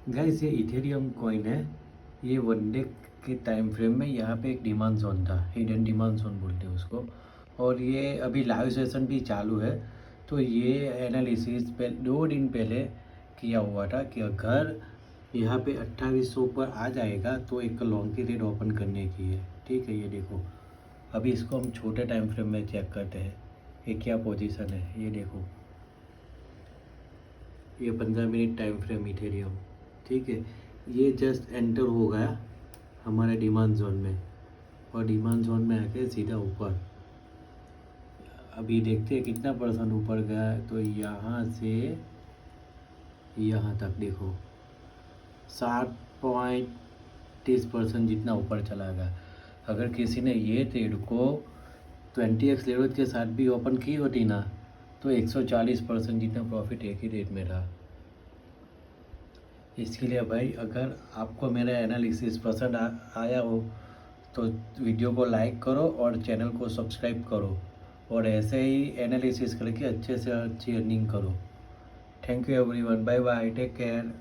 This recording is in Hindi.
गाइस ये इथेरियम कॉइन है। ये वन डे के टाइम फ्रेम में यहाँ पे एक डिमांड जोन था, हिडन डिमांड जोन बोलते हैं उसको। और ये अभी लाइव सेशन भी चालू है। तो ये एनालिसिस पे 2 दिन पहले किया हुआ था कि अगर यहाँ पे 2800 पर आ जाएगा तो एक लॉन्ग की रेट ओपन करने की है। ठीक है, ये देखो अभी इसको हम छोटे टाइम फ्रेम में चेक करते हैं ये क्या पोजीशन है। ये देखो ये 15 मिनट टाइम फ्रेम इथेरियम। ठीक है, ये जस्ट एंटर हो गया हमारे डिमांड जोन में और डिमांड जोन में आके सीधा ऊपर अभी देखते हैं कितना परसेंट ऊपर गया है। तो यहाँ से यहाँ तक देखो 7.30% जितना ऊपर चला गया। अगर किसी ने ये ट्रेड को 20x लेवल के साथ भी ओपन की होती ना तो 140% जितना प्रॉफिट एक ही रेट में रहा। इसके लिए भाई अगर आपको मेरा एनालिसिस पसंद आया हो तो वीडियो को लाइक करो और चैनल को सब्सक्राइब करो और ऐसे ही एनालिसिस करके अच्छे से अच्छी अर्निंग करो। Thank you everyone, bye bye, take care.